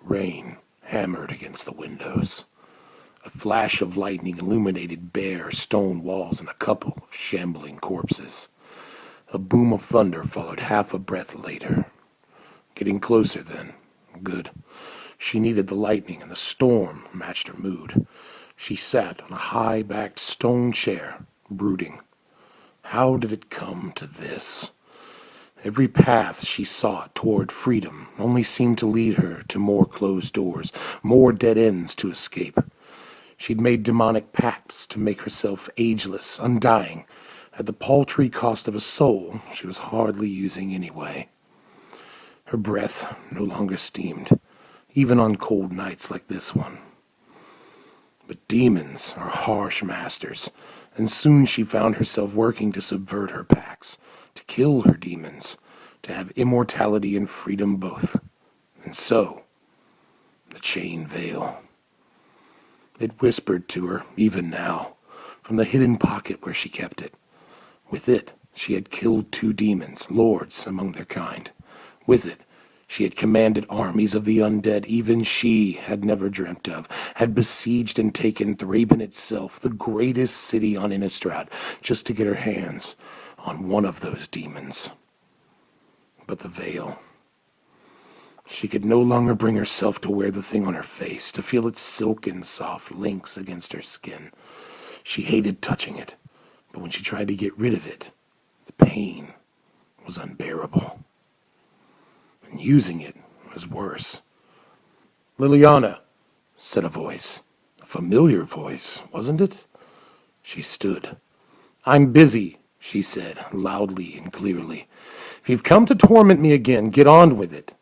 Rain hammered against the windows. A flash of lightning illuminated bare stone walls and a couple of shambling corpses. A boom of thunder followed half a breath later. Getting closer then. Good. She needed the lightning, and the storm matched her mood. She sat on a high-backed stone chair, brooding. How did it come to this? Every path she sought toward freedom only seemed to lead her to more closed doors, more dead ends to escape. She'd made demonic pacts to make herself ageless, undying, at the paltry cost of a soul she was hardly using anyway. Her breath no longer steamed, even on cold nights like this one. But demons are harsh masters, and soon she found herself working to subvert her pacts, to kill her demons, to have immortality and freedom both. And so, the chain veil. It whispered to her, even now, from the hidden pocket where she kept it. With it, she had killed 2 demons, lords among their kind. With it, she had commanded armies of the undead even she had never dreamt of, had besieged and taken Thraben itself, the greatest city on Innistrad, just to get her hands on one of those demons. But the veil. She could no longer bring herself to wear the thing on her face, to feel its silken, soft links against her skin. She hated touching it, but when she tried to get rid of it, the pain was unbearable. And using it was worse. "Liliana," said a voice. A familiar voice, wasn't it? She stood. "I'm busy," she said, loudly and clearly. "If you've come to torment me again, get on with it."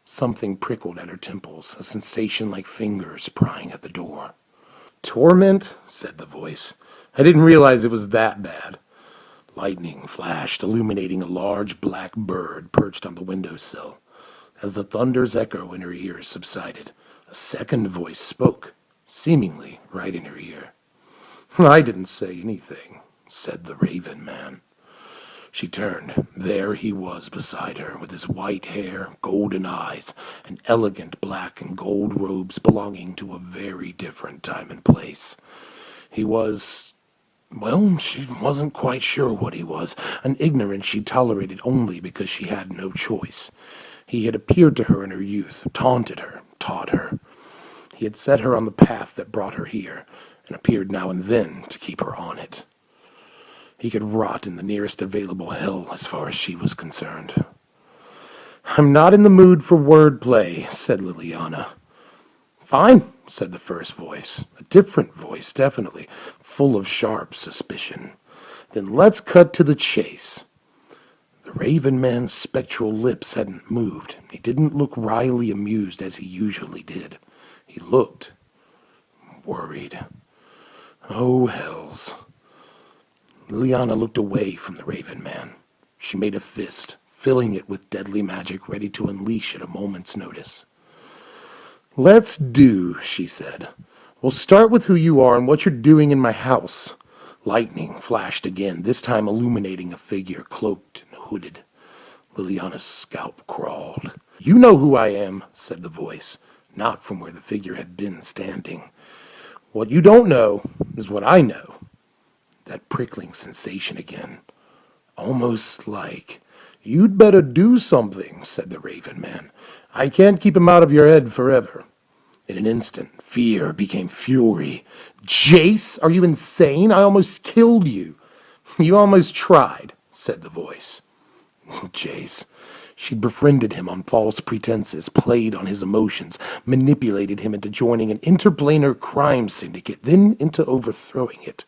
Something prickled at her temples, a sensation like fingers prying at the door. "Torment?" said the voice. "I didn't realize it was that bad." Lightning flashed, illuminating a large black bird perched on the windowsill. As the thunder's echo in her ears subsided, a second voice spoke, seemingly right in her ear. "I didn't say anything," said the Raven Man. She turned. There he was beside her, with his white hair, golden eyes, and elegant black and gold robes belonging to a very different time and place. He was... Well, she wasn't quite sure what he was, an ignorance she tolerated only because she had no choice. He had appeared to her in her youth, taunted her, taught her. He had set her on the path that brought her here, and appeared now and then to keep her on it. He could rot in the nearest available hell as far as she was concerned. "I'm not in the mood for wordplay," said Liliana. "Fine," said the first voice, a different voice, definitely, full of sharp suspicion. "Then let's cut to the chase." The Raven Man's spectral lips hadn't moved. He didn't look wryly amused as he usually did. He looked worried. Oh, hells. Liliana looked away from the Raven Man. She made a fist, filling it with deadly magic ready to unleash at a moment's notice. "Let's do," she said. "We'll start with who you are and what you're doing in my house." Lightning flashed again, this time illuminating a figure cloaked and hooded. Liliana's scalp crawled. "You know who I am," said the voice, not from where the figure had been standing. "What you don't know is what I know." That prickling sensation again. Almost like... "You'd better do something," said the Raven Man. "I can't keep him out of your head forever." In an instant, fear became fury. "Jace, are you insane? I almost killed you." "You almost tried," said the voice. Jace. She'd befriended him on false pretenses, played on his emotions, manipulated him into joining an interplanar crime syndicate, then into overthrowing it.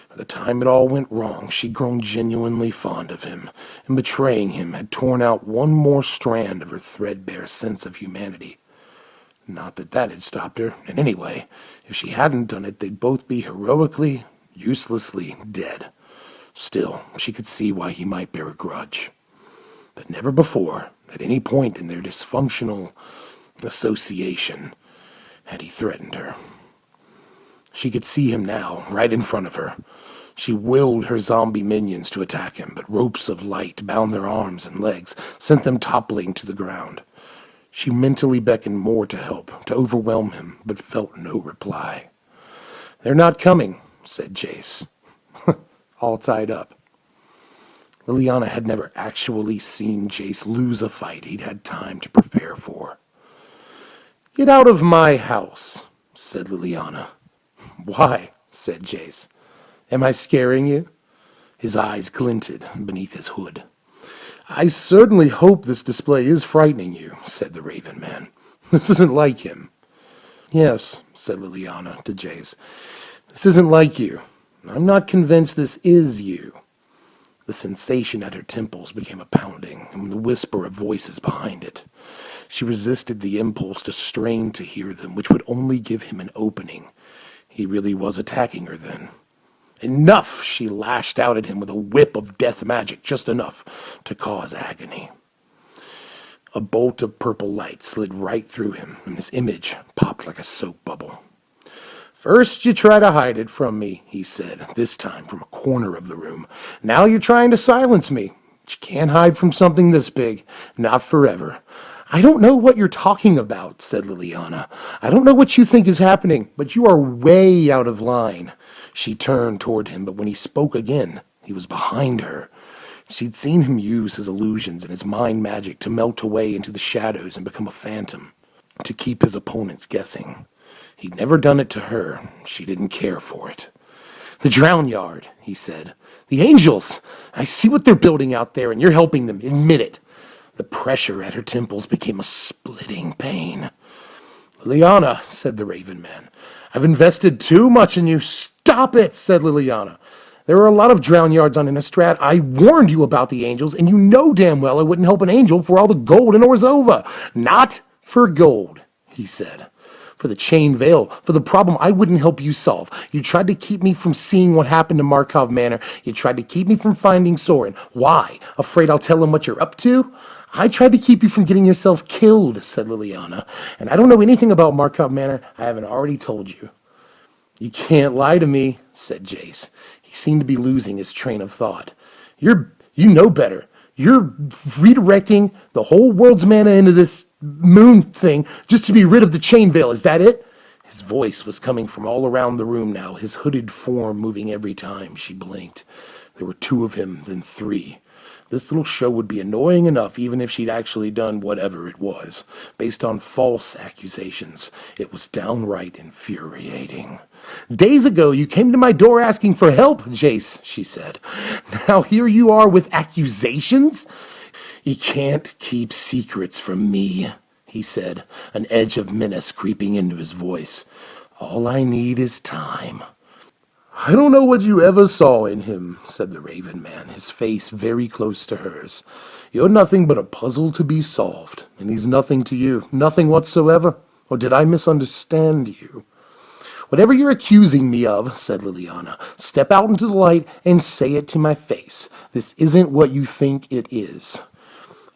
By the time it all went wrong, she'd grown genuinely fond of him, and betraying him had torn out one more strand of her threadbare sense of humanity. Not that that had stopped her, and anyway, if she hadn't done it, they'd both be heroically, uselessly dead. Still, she could see why he might bear a grudge. But never before, at any point in their dysfunctional association, had he threatened her. She could see him now, right in front of her. She willed her zombie minions to attack him, but ropes of light bound their arms and legs, sent them toppling to the ground. She mentally beckoned more to help, to overwhelm him, but felt no reply. "They're not coming," said Jace, all tied up. Liliana had never actually seen Jace lose a fight he'd had time to prepare for. "Get out of my house," said Liliana. "Why?" said Jace. "Am I scaring you?" His eyes glinted beneath his hood. "I certainly hope this display is frightening you," said the Raven Man. "This isn't like him." "Yes," said Liliana to Jace. "This isn't like you. I'm not convinced this is you." The sensation at her temples became a pounding, and the whisper of voices behind it. She resisted the impulse to strain to hear them, which would only give him an opening. He really was attacking her then. "Enough!" She lashed out at him with a whip of death magic, just enough to cause agony. A bolt of purple light slid right through him, and his image popped like a soap bubble. "First you try to hide it from me," he said, this time from a corner of the room. "Now you're trying to silence me. But you can't hide from something this big. Not forever." "I don't know what you're talking about," said Liliana. "I don't know what you think is happening, but you are way out of line." She turned toward him, but when he spoke again, he was behind her. She'd seen him use his illusions and his mind magic to melt away into the shadows and become a phantom, to keep his opponents guessing. He'd never done it to her. She didn't care for it. "The Drown Yard," he said. "The Angels! I see what they're building out there, and you're helping them. Admit it." The pressure at her temples became a splitting pain. "Liliana," said the Raven Man, "I've invested too much in you." "Stop it," said Liliana. "There are a lot of drown yards on Innistrad. I warned you about the Angels, and you know damn well I wouldn't help an angel for all the gold in Orzova." "Not for gold," he said. "For the Chain Veil, for the problem I wouldn't help you solve. You tried to keep me from seeing what happened to Markov Manor. You tried to keep me from finding Soren. Why? Afraid I'll tell him what you're up to?" "I tried to keep you from getting yourself killed," said Liliana. "And I don't know anything about Markov Manor I haven't already told you." "You can't lie to me," said Jace. He seemed to be losing his train of thought. You know better. You're redirecting the whole world's mana into this moon thing just to be rid of the Chain Veil. Is that it?" His voice was coming from all around the room now, his hooded form moving every time she blinked. There were two of him, then three. This little show would be annoying enough even if she'd actually done whatever it was. Based on false accusations, it was downright infuriating. "Days ago you came to my door asking for help, Jace," she said. "Now here you are with accusations?" "You can't keep secrets from me," he said, an edge of menace creeping into his voice. "All I need is time." "I don't know what you ever saw in him," said the Raven Man, his face very close to hers. "You're nothing but a puzzle to be solved, and he's nothing to you, nothing whatsoever. Or did I misunderstand you?" "Whatever you're accusing me of," said Liliana, "step out into the light and say it to my face. This isn't what you think it is."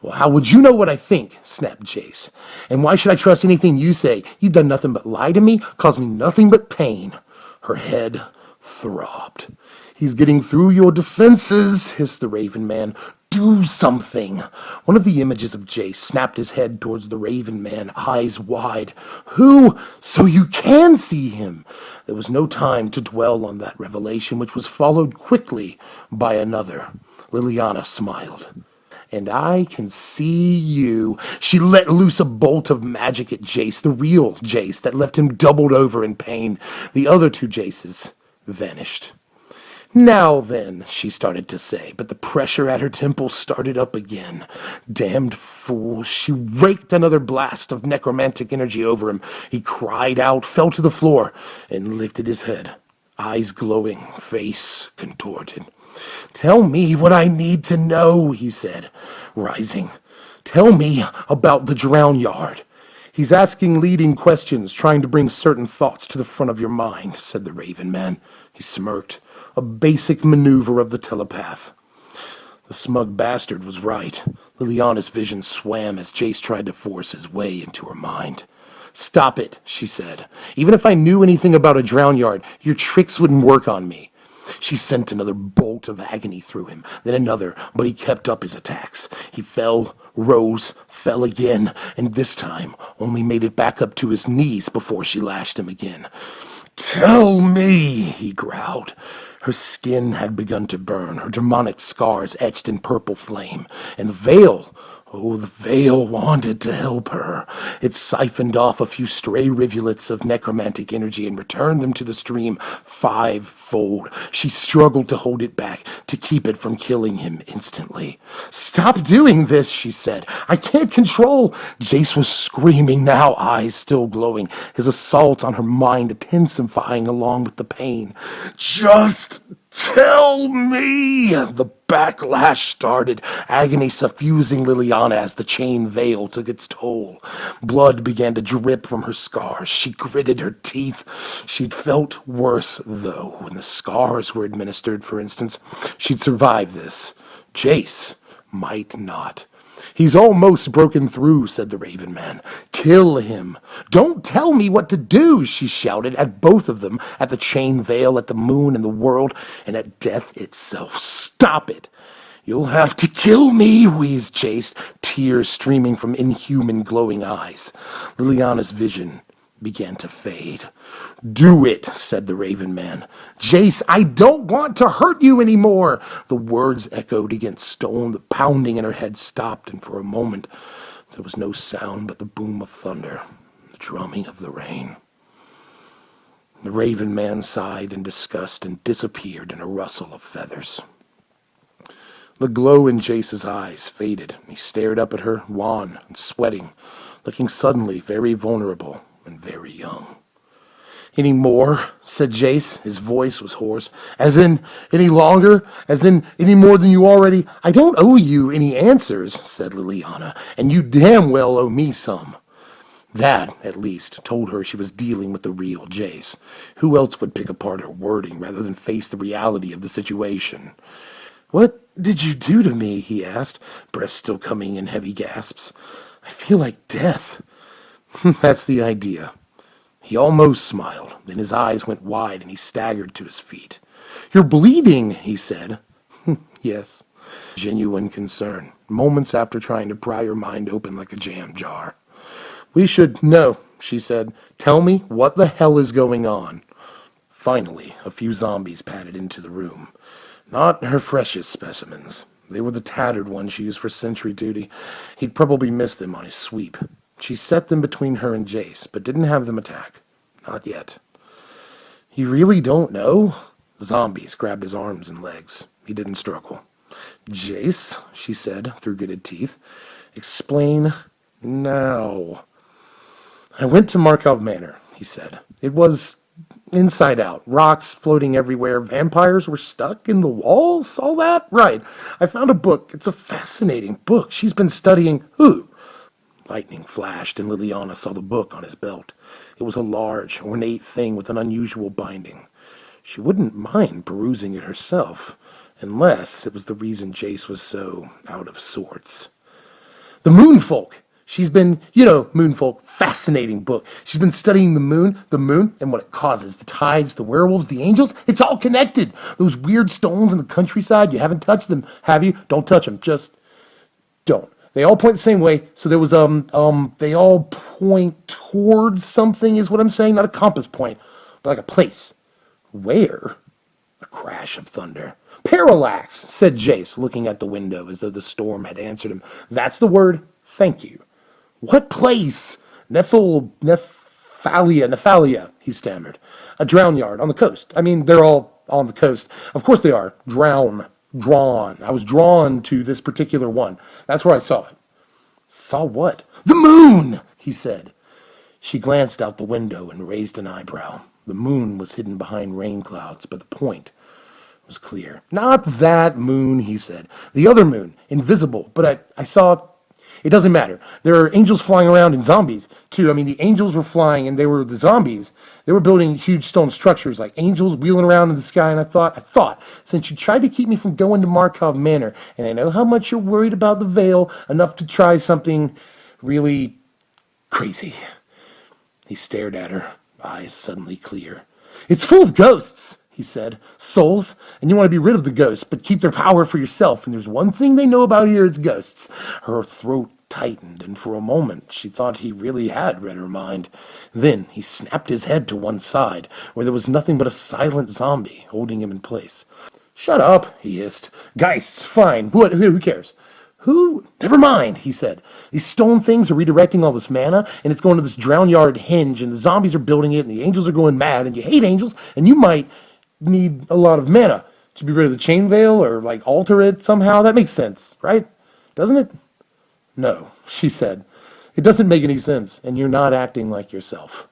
"Well, how would you know what I think?" snapped Jace. "And why should I trust anything you say? You've done nothing but lie to me, caused me nothing but pain." Her head throbbed. "He's getting through your defenses," hissed the Raven Man. "Do something." One of the images of Jace snapped his head towards the Raven Man, eyes wide. "Who? So you can see him!" There was no time to dwell on that revelation, which was followed quickly by another. Liliana smiled. "And I can see you." She let loose a bolt of magic at Jace, the real Jace, that left him doubled over in pain. The other two Jaces vanished. "Now then," she started to say, but the pressure at her temples started up again. Damned fool. She raked another blast of necromantic energy over him. He cried out, fell to the floor, and lifted his head, eyes glowing, face contorted. "Tell me what I need to know," he said, rising. "Tell me about the Drown Yard." "He's asking leading questions, trying to bring certain thoughts to the front of your mind," said the Raven Man. He smirked. "A basic maneuver of the telepath." The smug bastard was right. Liliana's vision swam as Jace tried to force his way into her mind. "Stop it," she said. "Even if I knew anything about a Drown Yard, your tricks wouldn't work on me." She sent another bolt of agony through him, then another, but he kept up his attacks. He fell, rose, fell again, and this time only made it back up to his knees before she lashed him again. "Tell me," he growled. Her skin had begun to burn, her demonic scars etched in purple flame, and the veil, oh, the veil wanted to help her. It siphoned off a few stray rivulets of necromantic energy and returned them to the stream fivefold. She struggled to hold it back, to keep it from killing him instantly. "Stop doing this," she said. "I can't control." Jace was screaming now, eyes still glowing, his assault on her mind intensifying along with the pain. "Just tell me!" The backlash started, agony suffusing Liliana as the chain veil took its toll. Blood began to drip from her scars. She gritted her teeth. She'd felt worse, though, when the scars were administered, for instance. She'd survive this. Jace might not. "He's almost broken through," said the Raven Man. "Kill him." "Don't tell me what to do," she shouted at both of them, at the chain veil, at the moon and the world, and at death itself. "Stop it." "You'll have to kill me," wheezed Jace, tears streaming from inhuman glowing eyes. Liliana's vision began to fade. "Do it," said the Raven Man. "Jace, I don't want to hurt you anymore." The words echoed against stone. The pounding in her head stopped, and for a moment there was no sound but the boom of thunder, the drumming of the rain. The Raven Man sighed in disgust and disappeared in a rustle of feathers. The glow in Jace's eyes faded, and he stared up at her, wan and sweating, looking suddenly very vulnerable and very young. "Any more?" said Jace. His voice was hoarse. "As in, any longer? As in, any more than you already—" "I don't owe you any answers," said Liliana, "and you damn well owe me some." That, at least, told her she was dealing with the real Jace. Who else would pick apart her wording rather than face the reality of the situation? "What did you do to me?" he asked, breath still coming in heavy gasps. "I feel like death." "That's the idea." He almost smiled, then his eyes went wide and he staggered to his feet. "You're bleeding," he said. "Yes." Genuine concern, moments after trying to pry her mind open like a jam jar. "We should know," she said. "Tell me what the hell is going on." Finally, a few zombies padded into the room. Not her freshest specimens. They were the tattered ones she used for sentry duty. He'd probably missed them on his sweep. She set them between her and Jace, but didn't have them attack. Not yet. "You really don't know?" Zombies grabbed his arms and legs. He didn't struggle. "Jace," she said through gritted teeth, "explain now." "I went to Markov Manor," he said. "It was inside out. Rocks floating everywhere. Vampires were stuck in the walls. All that? Right. I found a book. It's a fascinating book. She's been studying who?" Lightning flashed, and Liliana saw the book on his belt. It was a large, ornate thing with an unusual binding. She wouldn't mind perusing it herself, unless it was the reason Jace was so out of sorts. "The Moonfolk. She's been, Moonfolk, fascinating book. She's been studying the moon, and what it causes, the tides, the werewolves, the angels. It's all connected. Those weird stones in the countryside, you haven't touched them, have you? Don't touch them. Just don't. They all point the same way, so there was, they all point towards something is what I'm saying, not a compass point, but like a place. Where?" A crash of thunder. "Parallax," said Jace, looking at the window as though the storm had answered him. "That's the word. Thank you." "What place?" Nephalia, he stammered. "A drown yard on the coast. I mean, they're all on the coast. Of course they are. Drawn. I was drawn to this particular one. That's where I saw it." "Saw what?" "The moon," he said. She glanced out the window and raised an eyebrow. The moon was hidden behind rain clouds, but the point was clear. "Not that moon," he said. "The other moon. Invisible. But I saw... It doesn't matter. There are angels flying around and zombies, too. I mean, the angels were flying and they were the zombies. They were building huge stone structures like angels wheeling around in the sky. And I thought, since you tried to keep me from going to Markov Manor, and I know how much you're worried about the veil, enough to try something really crazy." He stared at her, eyes suddenly clear. "It's full of ghosts," he said. Souls, and you want to be rid of the ghosts, but keep their power for yourself. And there's one thing they know about here, it's ghosts. Her throat tightened, and for a moment she thought he really had read her mind. Then he snapped his head to one side, where there was nothing but a silent zombie holding him in place. Shut up, he hissed. Geists, fine. Who cares? Who? Never mind, he said. These stone things are redirecting all this mana, and it's going to this drown yard henge, and the zombies are building it, and the angels are going mad, and you hate angels, and you might need a lot of mana to be rid of the chain veil or, like, alter it somehow. That makes sense, right? Doesn't it? No, she said. It doesn't make any sense, and you're not acting like yourself.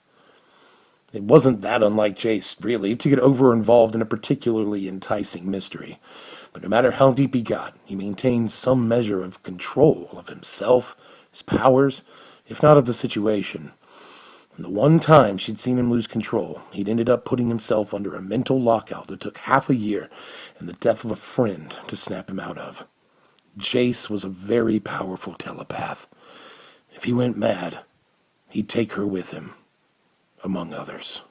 It wasn't that unlike Jace, really, to get over-involved in a particularly enticing mystery. But no matter how deep he got, he maintained some measure of control of himself, his powers, if not of the situation. And the one time she'd seen him lose control, he'd ended up putting himself under a mental lockout that took half a year and the death of a friend to snap him out of. Jace was a very powerful telepath. If he went mad, he'd take her with him, among others.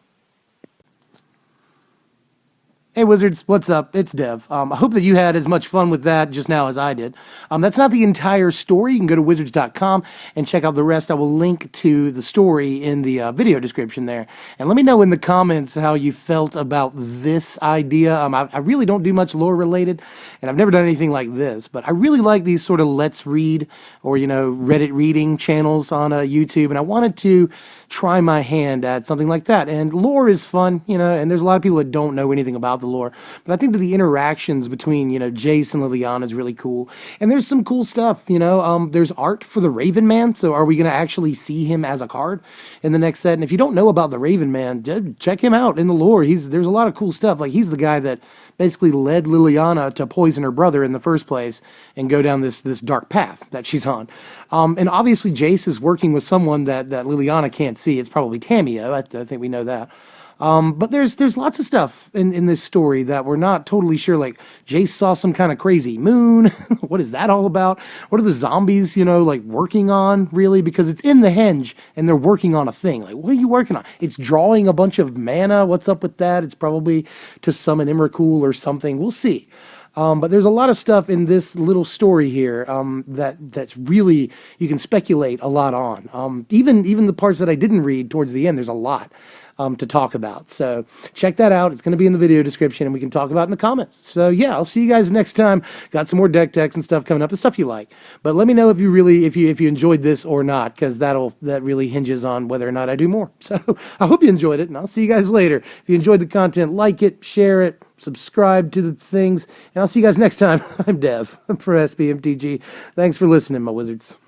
Hey Wizards, what's up? It's Dev. I hope that you had as much fun with that just now as I did. That's not the entire story. You can go to wizards.com and check out the rest. I will link to the story in the video description there. And let me know in the comments how you felt about this idea. I really don't do much lore related, and I've never done anything like this, but I really like these sort of Let's Read or, Reddit reading channels on YouTube, and I wanted to try my hand at something like that. And lore is fun, and there's a lot of people that don't know anything about the lore, but I think that the interactions between, Jace and Liliana is really cool. And there's some cool stuff, there's art for the Raven Man, so are we going to actually see him as a card in the next set? And if you don't know about the Raven Man, check him out in the lore. There's a lot of cool stuff. Like, he's the guy that basically led Liliana to poison her brother in the first place and go down this dark path that she's on. And obviously Jace is working with someone that Liliana can't see. It's probably Tamio. I think we know that. But there's lots of stuff in this story that we're not totally sure. Like, Jace saw some kind of crazy moon. What is that all about? What are the zombies, working on, really? Because it's in the henge, and they're working on a thing. Like, what are you working on? It's drawing a bunch of mana. What's up with that? It's probably to summon Emrakul or something. We'll see. But there's a lot of stuff in this little story here that's really, you can speculate a lot on. Even the parts that I didn't read towards the end, there's a lot to talk about. So check that out. It's going to be in the video description, and we can talk about it in the comments. So yeah, I'll see you guys next time. Got some more deck techs and stuff coming up, the stuff you like. But let me know if you enjoyed this or not, because that really hinges on whether or not I do more. So I hope you enjoyed it, and I'll see you guys later. If you enjoyed the content, like it, share it, subscribe to the things, and I'll see you guys next time. I'm Dev for SBMTG. Thanks for listening, my wizards.